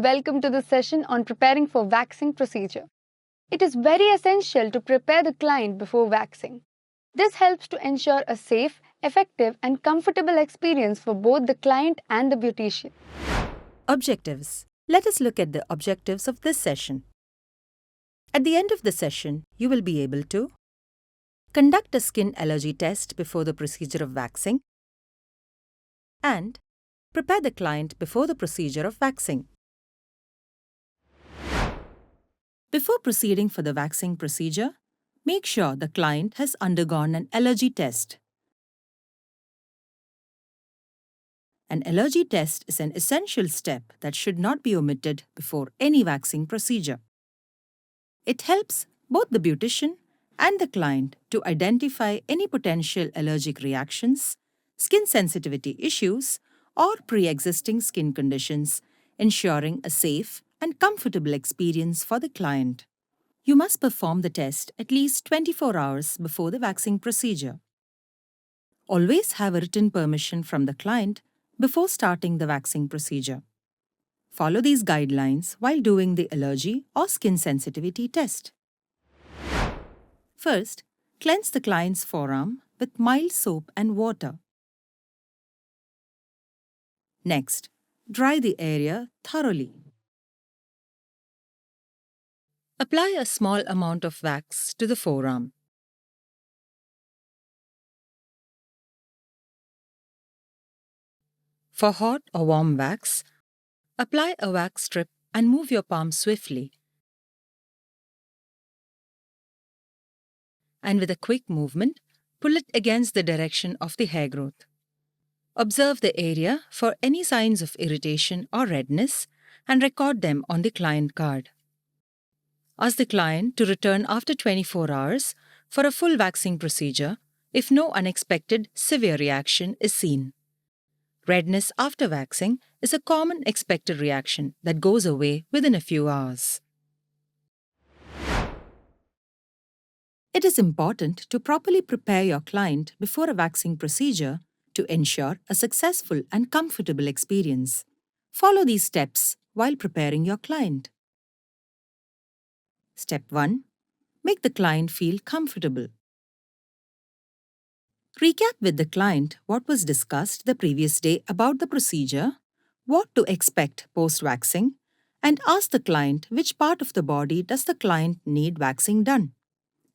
welcome to the session on preparing for waxing procedure. It is very essential to prepare the client before waxing. This helps to ensure a safe, effective and comfortable experience for both the client and the beautician. Objectives. Let us look at the objectives of this session. At the end of the session, you will be able to conduct a skin allergy test before the procedure of waxing and prepare the client before the procedure of waxing. Before proceeding for the waxing procedure, make sure the client has undergone an allergy test. An allergy test is an essential step that should not be omitted before any waxing procedure. It helps both the beautician and the client to identify any potential allergic reactions, skin sensitivity issues, or pre-existing skin conditions, ensuring a safe and comfortable experience for the client. You must perform the test at least 24 hours before the waxing procedure. Always have a written permission from the client before starting the waxing procedure. Follow these guidelines while doing the allergy or skin sensitivity test. First, cleanse the client's forearm with mild soap and water. Next, dry the area thoroughly. Apply a small amount of wax to the forearm. For hot or warm wax, apply a wax strip and move your palm swiftly. And with a quick movement, pull it against the direction of the hair growth. Observe the area for any signs of irritation or redness and record them on the client card. Ask the client to return after 24 hours for a full waxing procedure if no unexpected severe reaction is seen. Redness after waxing is a common expected reaction that goes away within a few hours. It is important to properly prepare your client before a waxing procedure to ensure a successful and comfortable experience. Follow these steps while preparing your client. Step 1. Make the client feel comfortable. Recap with the client what was discussed the previous day about the procedure, what to expect post-waxing, and ask the client which part of the body does the client need waxing done.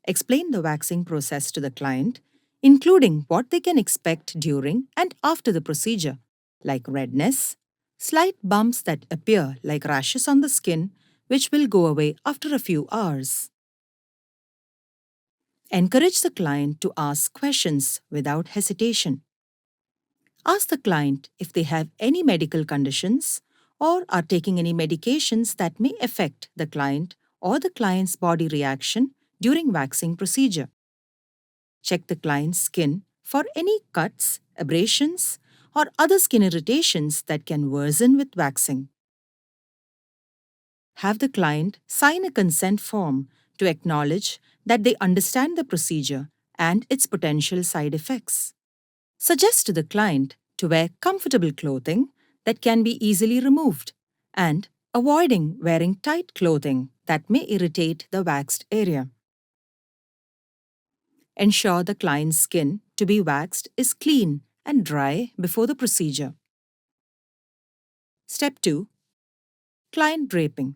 Explain the waxing process to the client, including what they can expect during and after the procedure, like redness, slight bumps that appear like rashes on the skin, which will go away after a few hours. Encourage the client to ask questions without hesitation. Ask the client if they have any medical conditions or are taking any medications that may affect the client or the client's body reaction during waxing procedure. Check the client's skin for any cuts, abrasions, or other skin irritations that can worsen with waxing. Have the client sign a consent form to acknowledge that they understand the procedure and its potential side effects. Suggest to the client to wear comfortable clothing that can be easily removed and avoiding wearing tight clothing that may irritate the waxed area. Ensure the client's skin to be waxed is clean and dry before the procedure. Step 2. Client draping.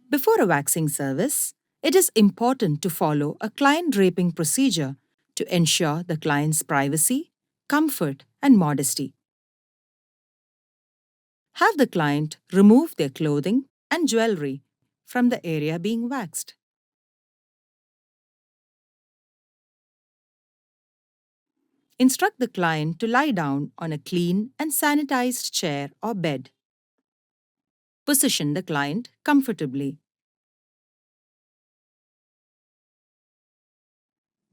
Before a waxing service, it is important to follow a client draping procedure to ensure the client's privacy, comfort, and modesty. Have the client remove their clothing and jewelry from the area being waxed. Instruct the client to lie down on a clean and sanitized chair or bed. Position the client comfortably.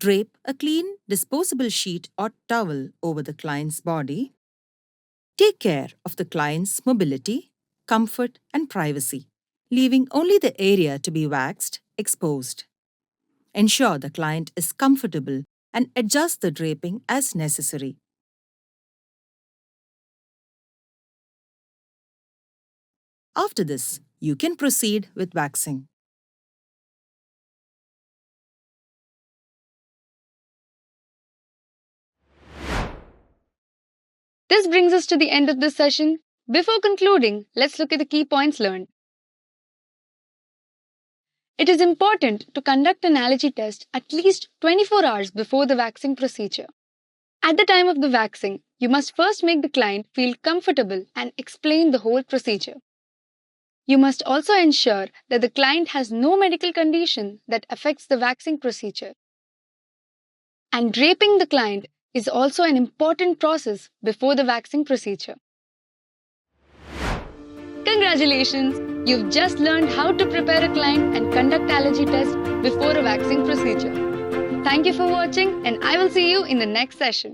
Drape a clean, disposable sheet or towel over the client's body. Take care of the client's mobility, comfort, and privacy, leaving only the area to be waxed exposed. Ensure the client is comfortable and adjust the draping as necessary. After this, you can proceed with waxing. This brings us to the end of this session. Before concluding, let's look at the key points learned. It is important to conduct an allergy test at least 24 hours before the waxing procedure. At the time of the waxing, you must first make the client feel comfortable and explain the whole procedure. You must also ensure that the client has no medical condition that affects the waxing procedure. And draping the client is also an important process before the waxing procedure. Congratulations! You've just learned how to prepare a client and conduct allergy test before a waxing procedure. Thank you for watching, and I will see you in the next session.